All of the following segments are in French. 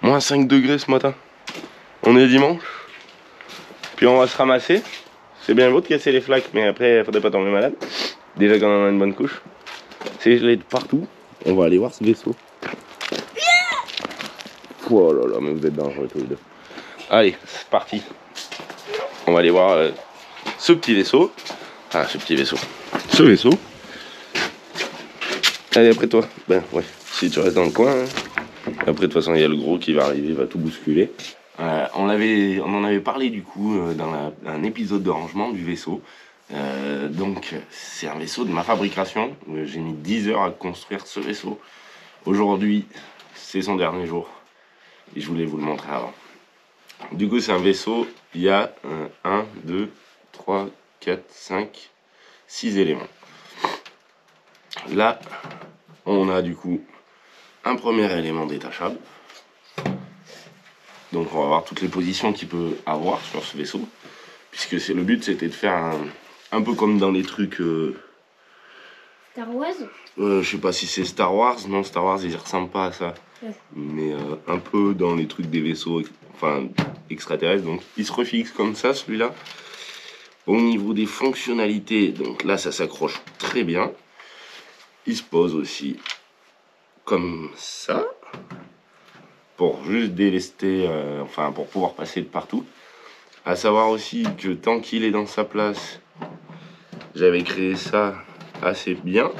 Moins 5 degrés ce matin. On est dimanche. Puis on va se ramasser. C'est bien beau de casser les flaques, mais après, faudrait pas tomber malade. Déjà quand on a une bonne couche. C'est gelé de partout. On va aller voir ce vaisseau. Oh là là, mais vous êtes dangereux tous les deux. Allez, c'est parti. On va aller voir ce petit vaisseau. Ah, ce petit vaisseau. Ce vaisseau. Allez, après toi. Ben ouais, si tu restes dans le coin. Hein. Après, de toute façon, il y a le gros qui va arriver, il va tout bousculer. On en avait parlé du coup dans un épisode de rangement du vaisseau. Donc, c'est un vaisseau de ma fabrication. J'ai mis 10 heures à construire ce vaisseau. Aujourd'hui, c'est son dernier jour. Et je voulais vous le montrer avant. Du coup, c'est un vaisseau. Il y a 1, 2, 3, 4, 5, 6 éléments. Là, on a du coup un premier élément détachable. Donc on va voir toutes les positions qu'il peut avoir sur ce vaisseau. Puisque c'est le but, c'était de faire un peu comme dans les trucs... Star Wars je sais pas si c'est Star Wars. Non, Star Wars, ils ressemblent pas à ça. Ouais. Mais un peu dans les trucs des vaisseaux enfin, extraterrestres. Donc il se refixe comme ça, celui-là. Au niveau des fonctionnalités, donc là, ça s'accroche très bien. Il se pose aussi comme ça. Pour juste délester, enfin pour pouvoir passer de partout. À savoir aussi que tant qu'il est dans sa place, j'avais créé ça assez bien.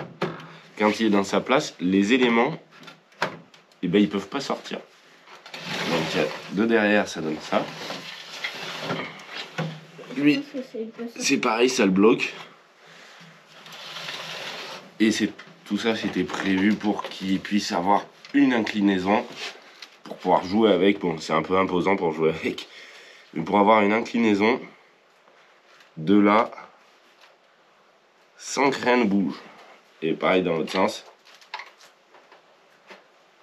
Quand il est dans sa place, les éléments, eh ben, ils peuvent pas sortir. Donc de derrière, ça donne ça. Lui, c'est pareil, ça le bloque. Et tout ça, c'était prévu pour qu'il puisse avoir une inclinaison pour pouvoir jouer avec. Bon, c'est un peu imposant pour jouer avec. Mais pour avoir une inclinaison de là, sans que rien ne bouge. Et pareil dans l'autre sens.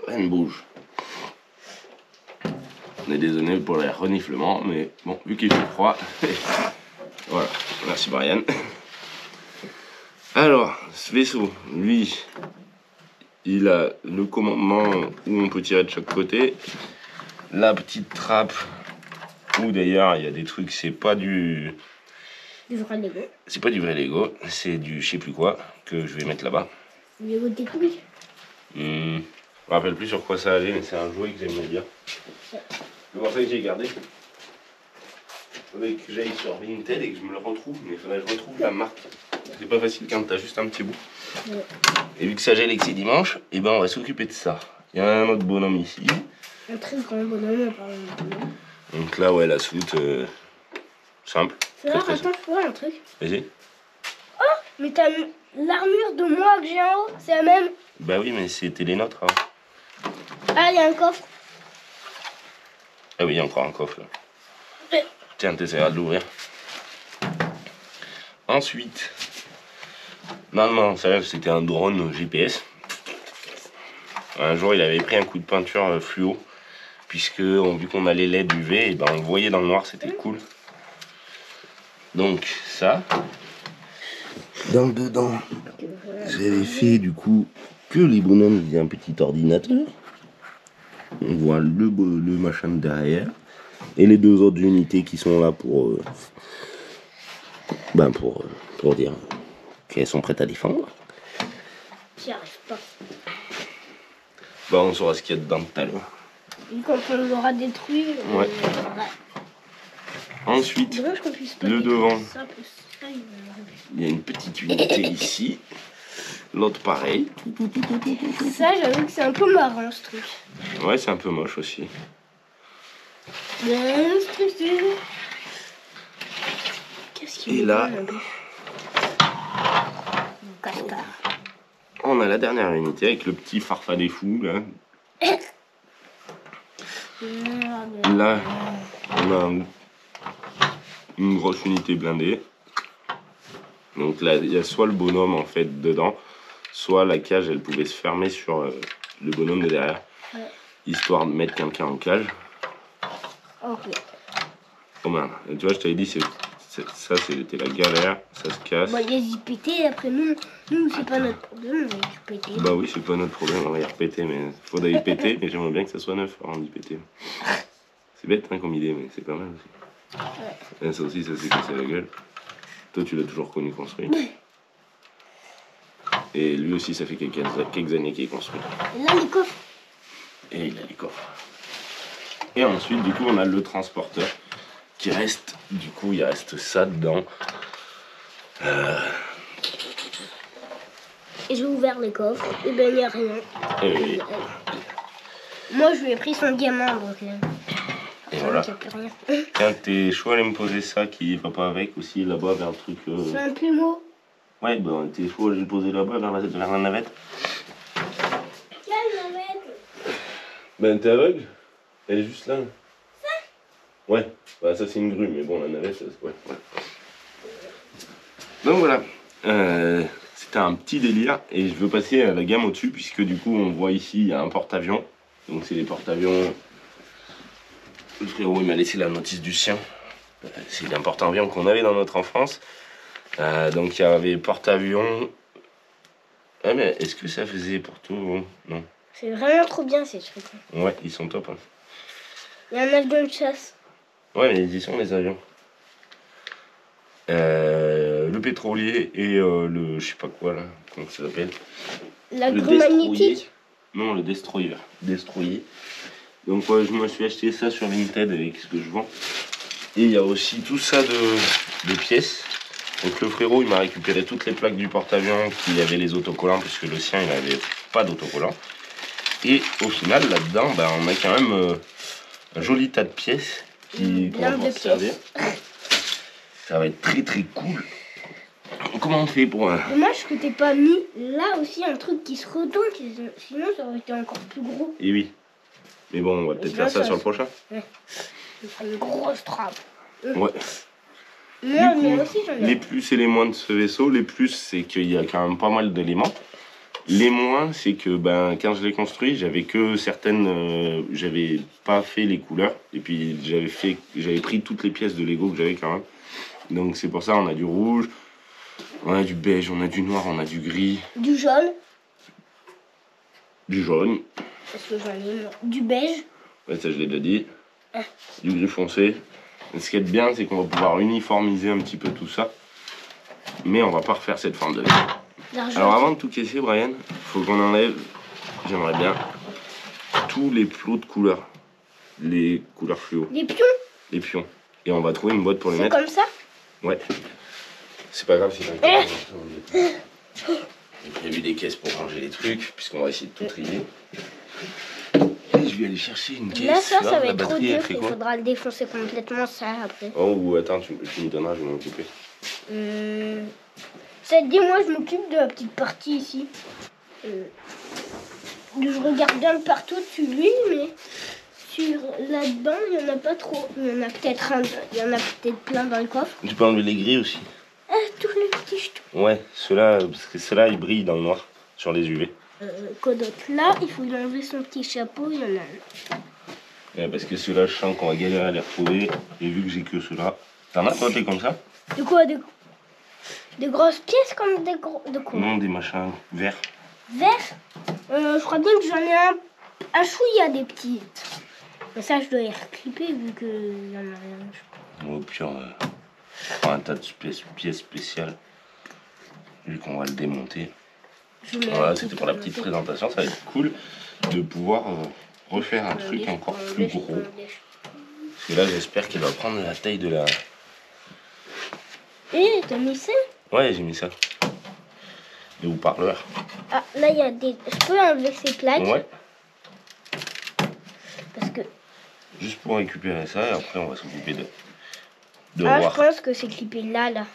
Rien ne bouge. On est désolé pour les reniflements, mais bon, vu qu'il fait froid. Voilà, merci Brian. Alors, ce vaisseau, lui, il a le commandement où on peut tirer de chaque côté. La petite trappe, où d'ailleurs il y a des trucs, c'est pas du vrai Lego. C'est pas du vrai Lego, c'est du je sais plus quoi, que je vais mettre là-bas. Lego technique. Je me rappelle plus sur quoi ça allait, mais c'est un jouet que j'aimais bien. C'est pour ça que j'ai gardé. Il faudrait que j'aille sur Vinted et que je me le retrouve, mais il faudrait que je retrouve la marque. C'est pas facile quand t'as juste un petit bout. Ouais. Et vu que ça gèle et que c'est dimanche, et ben on va s'occuper de ça. Il y a un autre bonhomme ici. Un très grand bonhomme, apparemment. Donc là, ouais, la soute, simple. Alors, attends, je peux voir un truc. Vas-y. Oh, mais t'as l'armure de moi que j'ai en haut, c'est la même. Bah oui, mais c'était les nôtres. Hein. Ah, il y a un coffre. Ah oui, il y a encore un coffre là. Tiens, t'essaieras de l'ouvrir. Ensuite, normalement, ça c'était un drone GPS. Un jour, il avait pris un coup de peinture fluo, puisque vu qu'on a les LED UV, et ben, on le voyait dans le noir, c'était cool. Donc ça, dans le dedans, j'avais fait du coup que les bonhommes via un petit ordinateur. On voit le machin de derrière. Et les deux autres unités qui sont là pour dire qu'elles sont prêtes à défendre. J'y arrive pas. Bah on saura ce qu'il y a dedans tout à l'heure. Quand on l'aura détruit. Ouais. Ensuite, le devant. Il y a une petite unité ici. L'autre pareil. Ça, j'avoue que c'est un peu marrant ce truc. Ouais, c'est un peu moche aussi. Qu'est-ce qu'il Et là, on a la dernière unité avec le petit farfadet fou là. Là, on a une grosse unité blindée. Donc là, il y a soit le bonhomme en fait dedans, soit la cage elle pouvait se fermer sur le bonhomme de derrière, histoire de mettre quelqu'un en cage. Ok. Oh ben, tu vois, je t'avais dit, Ça, c'était la galère, ça se casse. Bon, il y a pété, après nous c'est pas notre problème, on va y péter. Bah oui, c'est pas notre problème, on va y repéter, mais faudrait y péter, mais j'aimerais bien que ça soit neuf avant d'y péter. C'est bête hein, comme idée, mais c'est pas mal aussi. Ouais. Et ça aussi, ça s'est cassé la gueule. Toi, tu l'as toujours connu construit. Et lui aussi, ça fait quelques années qu'il est construit. Et là, les coffres. Et il a les coffres. Et ensuite, du coup, on a le transporteur qui reste. Du coup, il reste ça dedans. Et j'ai ouvert les coffres, et ben il n'y a rien. Et oui. Moi, je lui ai pris son diamant, donc. Et voilà. Il n'y a plus rien. Tiens, t'es chaud à aller me poser ça qui va pas avec aussi là-bas vers le truc. C'est un plumeau. Ouais, bah t'es chaud à aller le poser là-bas vers la navette. Quelle navette? Ben t'es aveugle? Elle est juste là. Ça? Ouais, bah ça c'est une grue, mais bon la navette, ouais. Donc voilà, c'était un petit délire et je veux passer à la gamme au-dessus puisque du coup on voit ici il y a un porte-avions. Donc c'est les porte-avions. Le frérot il m'a laissé la notice du sien. C'est un porte-avions qu'on avait dans notre enfance. Donc il y avait porte-avions. Ah mais est-ce que ça faisait pour tout? Non. C'est vraiment trop bien ces trucs. Ouais, ils sont top. Hein. Il y a un avion de chasse. Ouais, mais ils y sont les avions. Le pétrolier et le je sais pas quoi là, comment ça s'appelle? La grue magnétique? Non, le destroyer. Donc ouais, je me suis acheté ça sur Vinted avec ce que je vends. Et il y a aussi tout ça de pièces. Donc le frérot il m'a récupéré toutes les plaques du porte-avions qui avaient les autocollants puisque le sien il n'avait pas d'autocollants. Et au final là-dedans bah, on a quand même un joli tas de pièces qui vont se servir. Ça va être très très cool. Comment on fait pour un... Dommage que t'aies pas mis là aussi un truc qui se retourne, sinon ça aurait été encore plus gros. Et oui. Mais bon, on va peut-être faire ça sur le prochain. Ouais. Ça une grosse trappe. Ouais. Moi, Du coup, aussi j'en ai. les plus et les moins de ce vaisseau, les plus c'est qu'il y a quand même pas mal d'éléments. Les moins, c'est que ben, quand je l'ai construit, j'avais que certaines... j'avais pas fait les couleurs. Et puis j'avais pris toutes les pièces de Lego que j'avais quand même. Donc c'est pour ça on a du rouge, on a du beige, on a du noir, on a du gris. Du jaune. Du jaune. Parce que j'en ai du beige. Ouais, ça je l'ai déjà dit. Du gris foncé. Et ce qui est bien, c'est qu'on va pouvoir uniformiser un petit peu tout ça. Mais on va pas refaire cette forme de vaisseau. Alors avant de tout casser, Brian, faut qu'on enlève, j'aimerais bien, tous les plots de couleurs. Les couleurs fluo. Les pions. Les pions. Et on va trouver une boîte pour les C'est mettre. comme ça? Ouais. C'est pas grave si t'as J'ai prévu des caisses pour ranger les trucs, puisqu'on va essayer de tout trier. Je vais aller chercher une caisse. Là, ça va la être trop batterie, dur. fait Il quoi? faudra le défoncer complètement, ça, après. Oh, ou attends, tu me donneras, je vais m'en occuper. Ça te dit, moi, je m'occupe de la petite partie ici. Je regarde bien partout dessus lui, mais là-dedans, il n'y en a pas trop. Il y en a peut-être plein dans le coffre. Tu peux enlever les gris aussi. Ah, tous les petits jetons. Ouais, ceux-là, parce que ceux-là, ils brillent dans le noir, sur les UV. Quoi d'autre? Là, il faut lui enlever son petit chapeau, il y en a un. Ouais, parce que ceux-là, je sens qu'on va galérer à les retrouver. Et vu que j'ai que ceux-là. T'en as toi, t'es comme ça? De quoi? Des grosses pièces comme des gros... De quoi? Non, des machins verts. Verts? Je crois bien que j'en ai un chouïa des petites. Mais ça, je dois les reclipper vu qu'il y en a rien. Au pire, je prends un tas de pièces spéciales. Vu qu'on va le démonter. Voilà, c'était pour la petite présentation. Ça va être cool de pouvoir refaire un truc encore plus gros. Parce que là, j'espère qu'il va prendre la taille de la... Et t'as mis ça? Ouais, j'ai mis ça. Les haut-parleurs. Ah, là, il y a des... Je peux enlever ces plaques? Ouais. Parce que... Juste pour récupérer ça, et après, on va s'occuper de Ah, voir. je pense que c'est clippé là.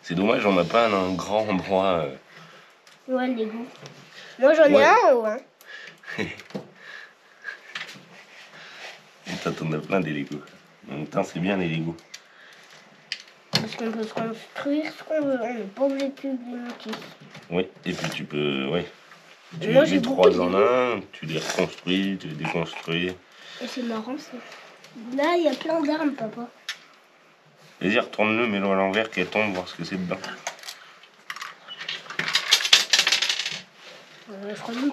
C'est dommage, on n'a pas un grand endroit... Ouais, Lego. Moi, j'en ai un en haut, hein. T'en as plein des Lego. En même temps, c'est bien les Lego. Parce qu'on peut se construire ce qu'on veut. On n'est pas obligé de suivre les notices. Oui, et puis tu peux... Ouais. Tu Moi, les j'ai trois beaucoup de en un, tu les reconstruis, tu les déconstruis. Et c'est marrant, ça. Là, il y a plein d'armes, papa. Vas-y, retourne-le, mets-le à l'envers, qu'elle tombe, voir ce que c'est dedans.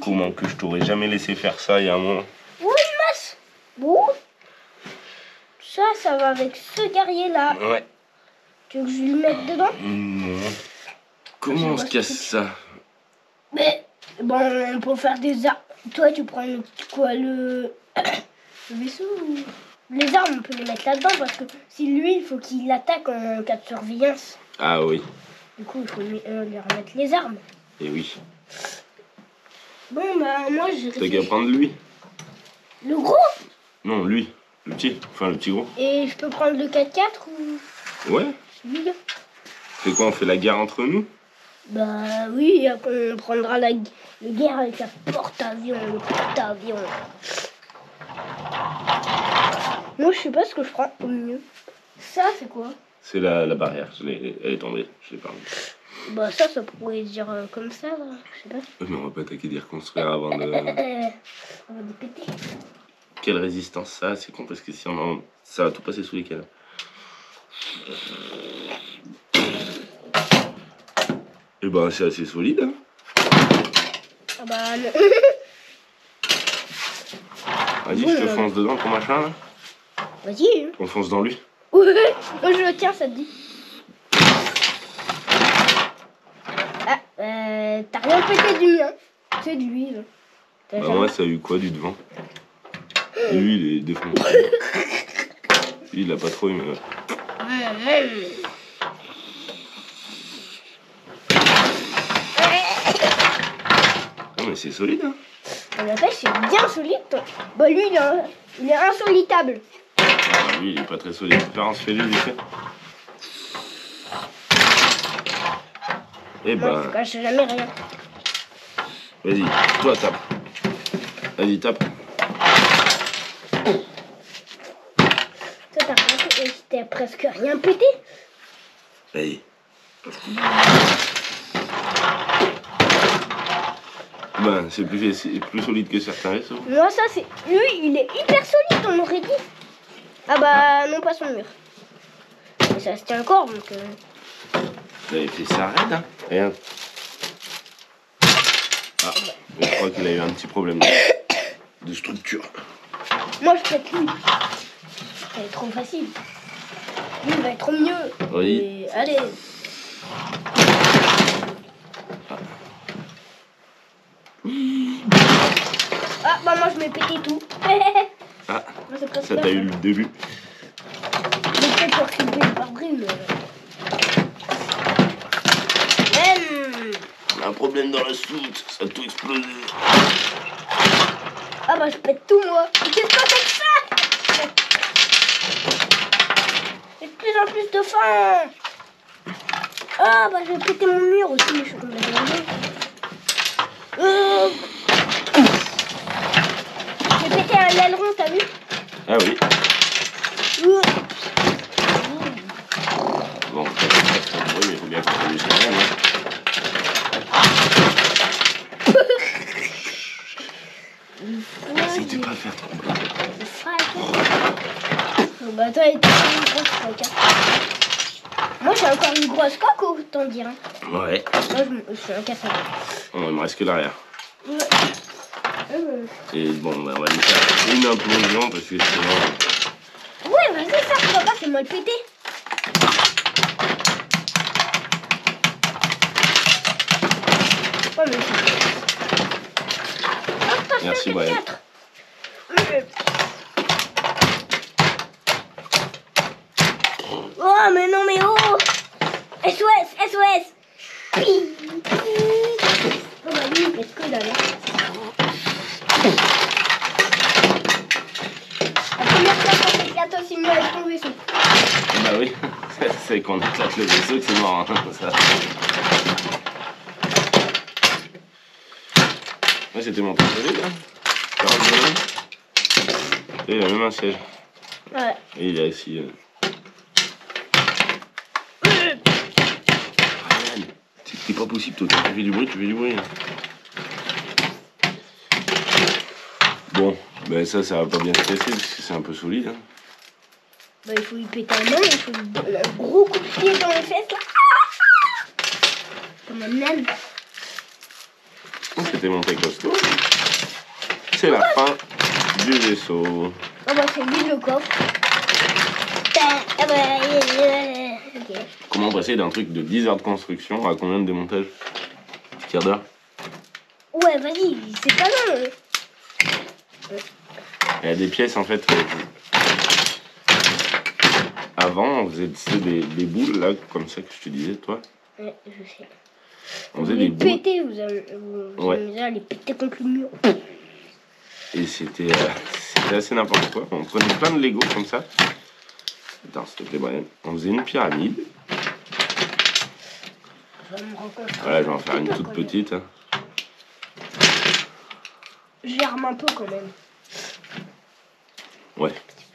Comment que je t'aurais jamais laissé faire ça il y a un moment. Oui, mince. Bon. Ça va avec ce guerrier-là. Ouais. Tu veux que je le mette dedans? Non. Comment on se casse ça? Mais, bon, on peut faire des armes. Toi, tu prends quoi, le vaisseau ou... Les armes, on peut les mettre là-dedans parce que si lui, il faut qu'il attaque en cas de surveillance. Ah oui. Du coup, il faut lui remettre les armes. Et oui. Bon, bah, moi, je... T'as qu'à prendre lui. Le gros? Non, lui. Le petit. Enfin, le petit gros. Et je peux prendre le 4x4 ou... Ouais. Celui-là. C'est quoi, on fait la guerre entre nous? Bah oui, après on prendra la guerre avec la porte-avions, le porte-avions. Moi, je sais pas ce que je prends au mieux. Ça, c'est quoi? C'est la barrière. Elle est tombée. Je l'ai pas remis. Bah ça pourrait dire comme ça, là. Je sais pas. Mais on va pas attaquer d'y reconstruire avant de... On va dépéter. Quelle résistance ça? C'est con parce que si on en... Ça va tout passer sous les cales. Et ben c'est assez solide. Hein. Ah bah... Vas-y, je te fonce dedans ton machin là. Vas-y. Hein. On fonce dans lui. Ouais, moi je le tiens, ça te dit. Ah, t'as rien pété du mien. C'est de lui, là. Bah moi ça a eu quoi du devant? Lui il est défoncé. Lui il a pas trop aimé. Non mais c'est solide hein. La pêche c'est bien solide. Bah lui il est insolitable. Ah, lui il est pas très solide. Florence fais-le vite fait. Et Moi je cache jamais rien. Vas-y, toi tape. Vas-y tape. Toi t'as presque rien pété. Vas-y. Ben, c'est plus solide que certains vaisseaux. Moi, ça, c'est... Lui, il est hyper solide, on aurait dit. Ah bah, non, pas son mur. Mais ça se tient encore, donc... Il avait fait ça raide, hein. Regarde. Ah, je crois qu'il a eu un petit problème de structure. Moi, je pète lui. Ça va être trop facile. Lui, il va être mieux. Oui. Et... Allez. Ah, bah moi, je m'ai pété tout. Ah, moi, ça t'a eu le début. J'ai peut-être pour couper le pare-brise, On a un problème dans la soute, ça a tout explosé. Ah bah, je pète tout, moi. Mais qu'est-ce que c'est que ça? J'ai de plus en plus de faim. Ah bah, je vais péter mon mur aussi, mais je suis tombée dans le mur. J'ai pété un aileron, t'as vu? Ah oui. Bon, ça va pas trop de bruit, mais il faut bien que ça bouge quand même. Essaye de pas faire trop de bruit. Bah toi, t'es une grosse coque. Moi, j'ai encore une grosse coque, autant dire. Ouais. Moi, je suis un casseur. Oh, il me reste que l'arrière. Ouais. Et bon, bah, on va lui faire une implosion parce que sinon... Ouais, vas-y, ça, pourquoi pas, fais-moi le péter. Oh, mais... Merci, Brian. Oh, mais non, mais oh! SOS, SOS! Oh, bah oui, est-ce que là, la première fois qu'on éclate aussi mieux avec ton vaisseau. Bah oui, c'est qu'on éclate le vaisseau que c'est mort. Hein, ça. Ouais, c'était mon préféré, là. Et il a même un siège. Ouais. Et il a ici... C'est pas possible, toi, tu fais du bruit, Bon, ben ça va pas bien se casser parce que c'est un peu solide. Hein. Bah, il faut lui péter la main, il faut lui donner un gros coup de pied dans les fesses, là. Comme un naine. C'était mon costaud. C'est la fin du vaisseau. Ah bah, c'est lui le coffre. Ah bah, ok. Comment passer d'un truc de 10 heures de construction à combien de démontage? Quart d'heure? Ouais, vas-y, c'est pas long. Il y a des pièces en fait. Avant, on faisait des boules là, comme ça que je te disais, toi. Ouais, je sais. On faisait des boules. Péter, vous Ouais. amusez à les péter contre le mur. Et c'était assez n'importe quoi. On prenait plein de Lego comme ça. Attends, s'il te plaît, Brian. On faisait une pyramide. Voilà, je vais en faire une toute petite. Hein. Germe un peu quand même. Ouais,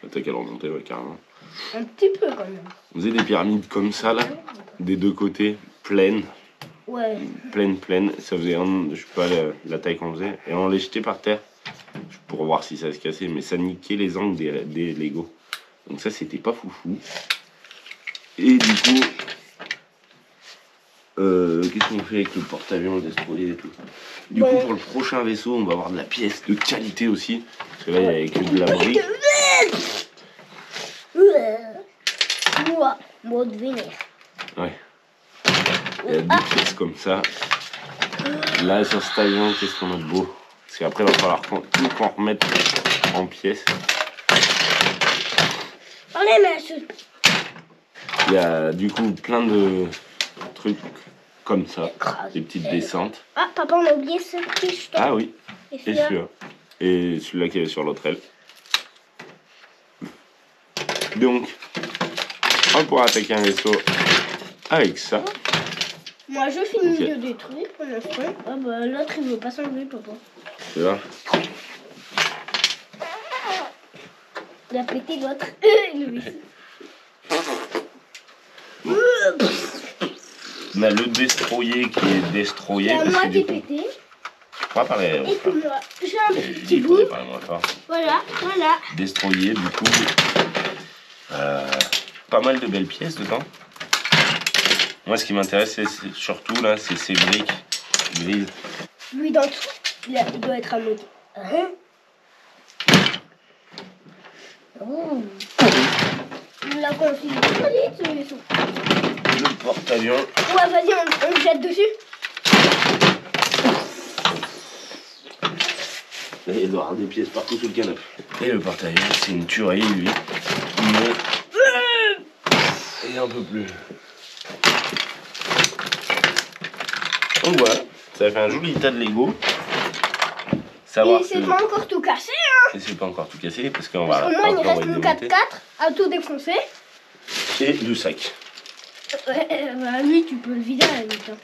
t'as qu'à le remonter, ouais, carrément. Un petit peu quand même. On faisait des pyramides comme ça, là, des deux côtés, pleines. Ouais. Pleines. Ça faisait, je sais pas, la taille qu'on faisait. Et on les jetait par terre pour voir si ça se cassait. Mais ça niquait les angles des Lego. Donc ça, c'était pas foufou. Et du coup, qu'est-ce qu'on fait avec le porte-avions, le destroyer et tout? Du coup, pour le prochain vaisseau, on va avoir de la pièce de qualité aussi. Parce que là, il n'y avait que de la brique. Moi de vénère. Ouais. Il y a des pièces comme ça. Là, sur cet avion, qu'est-ce qu'on a de beau? Parce qu'après, il va falloir tout qu'on remette en pièces. Allez, monsieur. Il y a du coup plein de trucs comme ça. Des petites descentes. Ah, papa, on a oublié ce petit jeton. Ah oui. Et Et celui-là. celui-là. Et celui-là qui est sur l'autre aile. Donc, on pourra attaquer un vaisseau avec ça. Moi, je finis Ok. de détruire pour l'instant. Ah bah, l'autre, il veut pas s'enlever, papa. Tu vois? Il a pété l'autre. Le vaisseau. On a le destroyer qui est destroyé. C'est à Parce moi que qui du ai coup, pété. je crois parler. Et puis moi, j'ai un petit Il bout. faudrait parler moins fort. Voilà. Destroyer, du coup, pas mal de belles pièces dedans. Moi, ce qui m'intéresse, c'est surtout là, c'est ces briques grises. Lui, dans tout, il doit être à moitié. Hein? Oh. Il l'a configuré ce vaisseau. Le porte-avions. Ouais, vas-y, on le jette dessus. Là, il doit y avoir des pièces partout sous le canapé. Et le porte-avions, c'est une tuerie, lui. Mais... Et un peu plus. Donc voilà, ça fait un joli tas de Lego. Savoir Et c'est que- pas encore tout cassé, hein. Et c'est pas encore tout cassé parce qu'on Parce va. que moi, il après, on reste va le démonter. 4x4 à tout défoncer. Et le sac. Ouais, bah lui, tu peux le vider à la limite. Hein.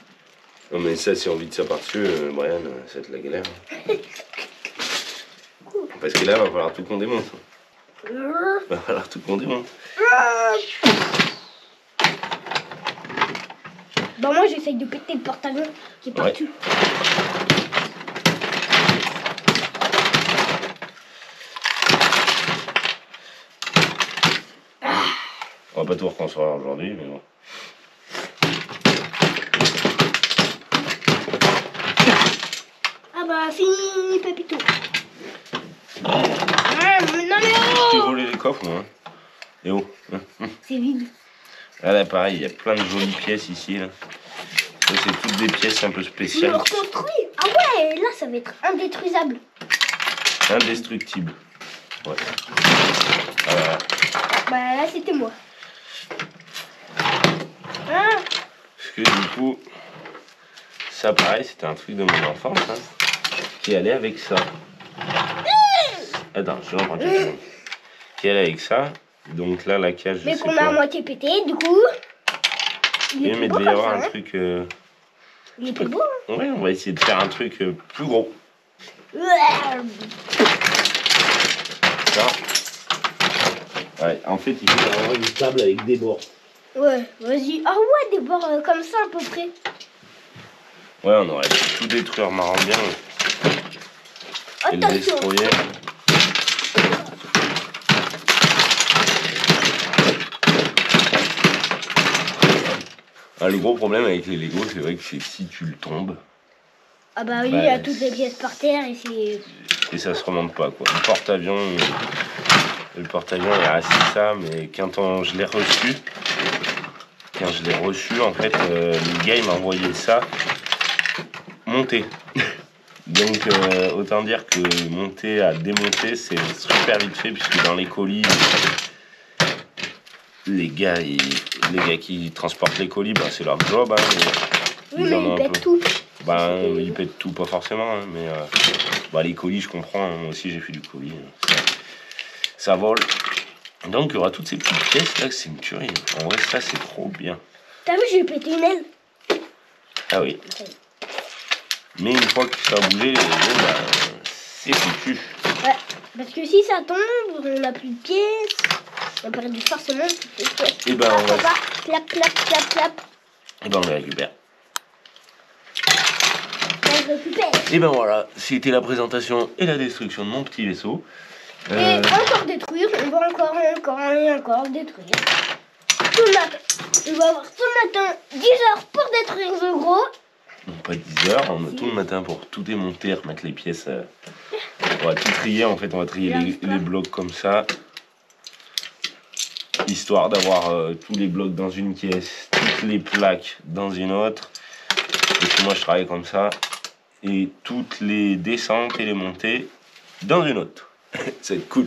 Non mais ça, si on vide ça par-dessus, Brian, ça va être la galère. Parce que là, va falloir tout qu'on démonte. Va falloir tout qu'on démonte. Bah moi, j'essaye de péter le porte-avions qui est Ouais. partout. On va pas tout reconstruire aujourd'hui, mais bon. Ah bah, fini, Papito. Ah, mais non, mais Tu oh! volé les coffres, moi. Et oh. C'est vide. Ah là, pareil, il y a plein de jolies pièces ici. Là. Ça, c'est toutes des pièces un peu Je le spéciales. reconstruis. Ah ouais, là, ça va être indétruisable. Indestructibles. Ouais. Voilà. Bah là, c'était moi. Ah, Parce que du coup, ça pareil, c'était un truc de mon enfance, hein, qui allait avec ça. Attends, je vais en prendre quelques secondes. Qui allait avec ça. Donc là, la cage, je mais sais qu'on a à pas. moitié pété, du coup. Il est Oui, plus mais il beau devait y comme avoir ça, un hein. truc. Il est plus beau. Hein. Ouais, on va essayer de faire un truc plus gros. Ça. Ouais, en fait, il faut avoir une table avec des bords. Ouais, vas-y. Ah ouais, des bords comme ça à peu près. Ouais, on aurait pu tout détruire marrant bien. Et le Attention. destroyer. Ah, le gros problème avec les Lego, c'est vrai que c'est si tu le tombes. Ah bah oui, il y a toutes les pièces par terre et c'est... Et ça se remonte pas, quoi. Le porte-avions il reste ça, mais quand je l'ai reçu, en fait, le gars il m'a envoyé ça monté. Donc autant dire que monter à démonter, c'est super vite fait, puisque dans les colis, les gars qui transportent les colis, bah, c'est leur job. Hein, oui, mais ils pètent tout. Bah, ils pètent tout, pas forcément, hein, mais bah, les colis, je comprends. Hein, moi aussi, j'ai fait du colis. Ça vole. Donc, il y aura toutes ces petites pièces là, c'est une tuerie. En vrai, ça, c'est trop bien. T'as vu, j'ai pété une aile. Ah oui. Mais une fois que ça va bouger, bah, c'est foutu. Ouais, parce que si ça tombe, on n'a plus de pièces. On a perdu forcément toutes les pièces. Et ben, on va... Clap, clap, clap, clap. Et ben, on les récupère. On récupère. Et ben voilà, c'était la présentation et la destruction de mon petit vaisseau. Et encore détruire, on va encore détruire. Tout le matin. On va avoir tout le matin 10 heures pour détruire le gros. Non, pas 10 heures, on a tout le matin pour tout démonter, remettre les pièces. On va tout trier, en fait, on va trier les blocs comme ça. Histoire d'avoir tous les blocs dans une pièce, toutes les plaques dans une autre. Parce que moi je travaille comme ça. Et toutes les descentes et les montées dans une autre. Ça va être cool.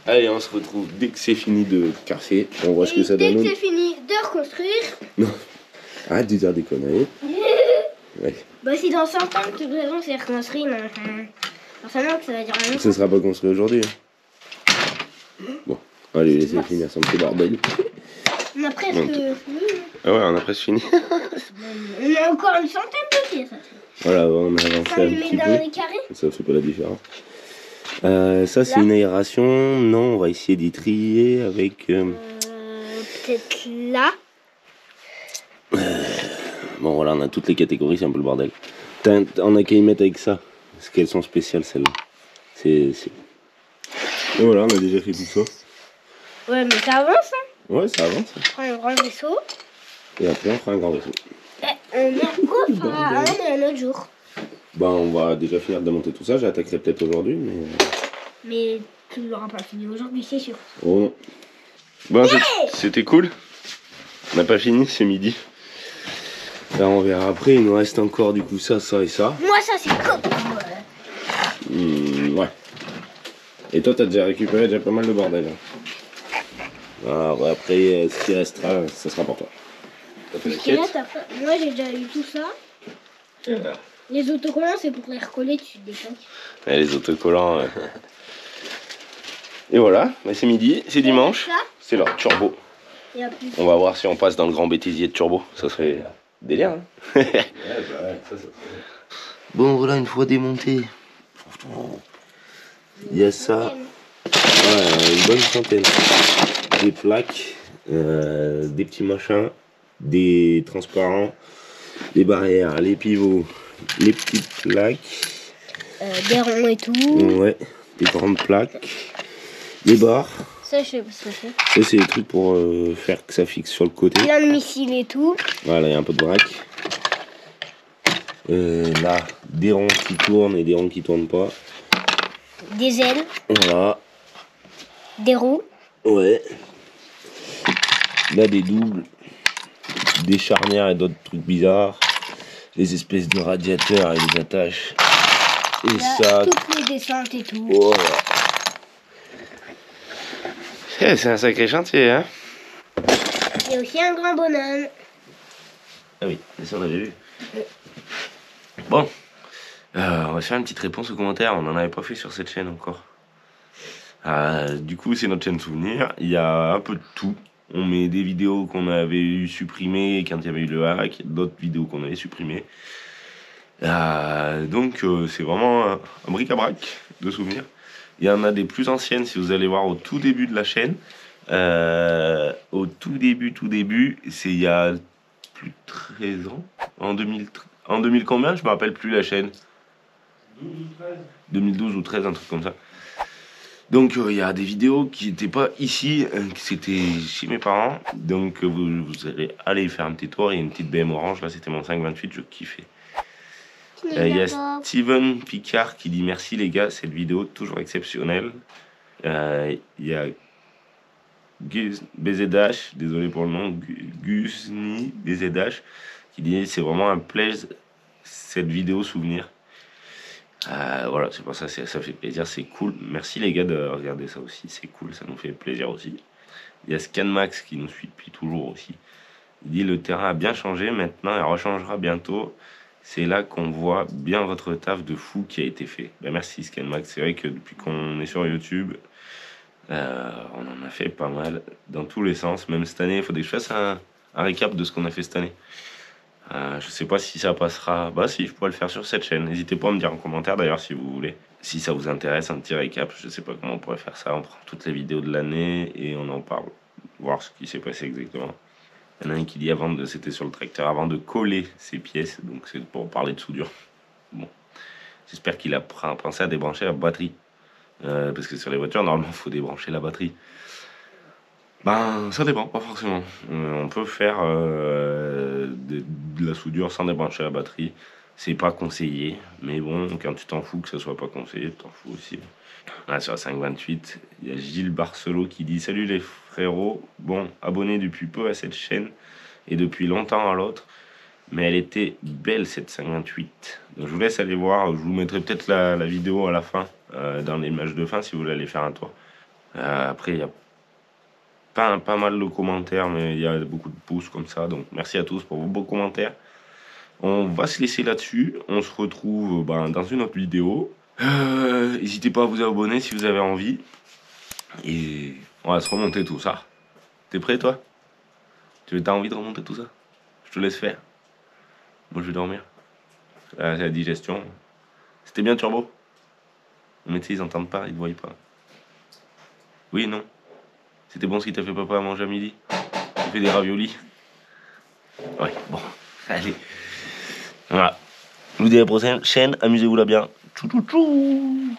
Allez, on se retrouve dès que c'est fini de casser. On voit ce que ça donne. Dès que c'est fini de reconstruire. Non. Arrête de dire des conneries. Ouais. Bah si dans 100 ans, de toute façon, c'est reconstruit, mais forcément que ça va dire rien. Ça sera pas construit aujourd'hui. Bon, allez, laissez finir son petit bordel. On a presque fini. Ah ouais, on a presque fini. On a encore une centaine de pièces. Voilà, on a avancé Ça un le met petit dans peu. les carrés. Ça fait pas la différence. Ça, c'est une aération. Non, on va essayer d'y trier avec... Peut-être là. Bon, voilà, on a toutes les catégories, c'est un peu le bordel. On a qu'à y mettre avec ça. Parce qu'elles sont spéciales, celles-là. Et voilà, on a déjà fait tout ça. Ouais, mais ça avance, hein. Ouais, ça avance. On prend un grand vaisseau. Et après, on fera un grand vaisseau. On fera un autre jour. Bah, on va déjà finir de monter tout ça. J'attaquerai peut-être aujourd'hui, mais... Mais tu l'auras pas fini aujourd'hui, c'est sûr. Oh non. Bon, c'était cool. On n'a pas fini, c'est midi. Là, on verra après. Il nous reste encore du coup ça et ça. Moi, ça, c'est cool. Ouais. Et toi, t'as déjà récupéré pas mal de bordel. Hein. Ah, ouais, après, ce qui restera, ça sera pour toi. T'as fait la quête. Moi, j'ai déjà eu tout ça. Les autocollants, c'est pour les recoller, tu te déplaces. Ouais, les autocollants. Et voilà, bah, c'est midi, c'est dimanche. C'est l'heure turbo. On va voir si on passe dans le grand bêtisier de turbo. Ça serait délire. Hein. Bon, voilà, une fois démonté. Il y a ça. Ouais, une bonne centaine. Des plaques, des petits machins, des transparents, des barrières, les pivots, les petites plaques. Des ronds et tout. Ouais, des grandes plaques. Les barres. Ça, je sais pas ce que c'est. Ça, c'est des trucs pour faire que ça fixe sur le côté. Plein de missiles et tout. Voilà, il y a un peu de braque. Là, des ronds qui tournent et des ronds qui tournent pas. Des ailes. Voilà. Des roues. Ouais. Là, des doubles. Des charnières et d'autres trucs bizarres. Les espèces de radiateurs et les attaches. Et là, ça. Toutes les descentes et tout. Voilà. C'est un sacré chantier, hein. Il y a aussi un grand bonhomme. Ah oui, ça on avait vu. Bon, on va faire une petite réponse aux commentaires. On n'en avait pas fait sur cette chaîne encore. Du coup, c'est notre chaîne souvenir. Il y a un peu de tout. On met des vidéos qu'on avait eu supprimées quand il y avait eu le hack, d'autres vidéos qu'on avait supprimées. Donc, c'est vraiment un bric-à-brac de souvenirs. Il y en a des plus anciennes, si vous allez voir au tout début de la chaîne. Au tout début, c'est il y a plus de 13 ans. En 2000 combien? Je me rappelle plus la chaîne. 2012 ou 13, un truc comme ça. Donc il y a des vidéos qui n'étaient pas ici, qui c'était chez mes parents. Donc vous allez aller faire un petit tour. Il y a une petite BM orange, là c'était mon 528, je kiffais. Il y a Steven Picard qui dit merci les gars, cette vidéo toujours exceptionnelle. Il y a Gus BZH, désolé pour le nom, Gusni BZH, qui dit c'est vraiment un plaisir cette vidéo souvenir. Voilà, c'est pour ça, ça fait plaisir, c'est cool. Merci les gars de regarder ça aussi, c'est cool, ça nous fait plaisir aussi. Il y a Scanmax qui nous suit depuis toujours aussi. Il dit le terrain a bien changé, maintenant il rechangera bientôt. C'est là qu'on voit bien votre taf de fou qui a été fait. Ben merci Scanmax, c'est vrai que depuis qu'on est sur YouTube, on en a fait pas mal dans tous les sens. Même cette année, il faudrait que je fasse un récap de ce qu'on a fait cette année. Je sais pas si ça passera. Bah si, je pourrais le faire sur cette chaîne. N'hésitez pas à me dire en commentaire d'ailleurs si vous voulez. Si ça vous intéresse, un petit récap. Je sais pas comment on pourrait faire ça. On prend toutes les vidéos de l'année et on en parle. Voir ce qui s'est passé exactement. Il y en a un qui dit c'était sur le tracteur avant de coller ces pièces. Donc c'est pour parler de soudure. Bon. J'espère qu'il a pensé à débrancher la batterie. Parce que sur les voitures, normalement, il faut débrancher la batterie. Ben, ça dépend, pas forcément. On peut faire de la soudure sans débrancher la batterie. C'est pas conseillé, mais bon, quand tu t'en fous que ça soit pas conseillé, tu t'en fous aussi. Sur la 528, il y a Gilles Barcelot qui dit « Salut les frérots, bon, abonné depuis peu à cette chaîne et depuis longtemps à l'autre, mais elle était belle cette 528. » Donc je vous laisse aller voir, je vous mettrai peut-être la vidéo à la fin, dans l'image de fin si vous voulez aller faire un tour. Après, il y a pas mal de commentaires, mais il y a beaucoup de pouces comme ça. Donc merci à tous pour vos beaux commentaires. On va se laisser là-dessus. On se retrouve dans une autre vidéo. N'hésitez pas à vous abonner si vous avez envie. Et on va se remonter tout ça. T'es prêt toi? T'as envie de remonter tout ça? Je te laisse faire. Moi je vais dormir. C'est la digestion. C'était bien Turbo? Mais tu sais, ils entendent pas, ils ne voient pas. Oui, non? C'était bon ce qu'il t'a fait papa à manger à midi? Il fait des raviolis? Ouais, bon, allez. Voilà. Je vous dis à la prochaine chaîne, amusez-vous là bien. Tchou tchou tchou.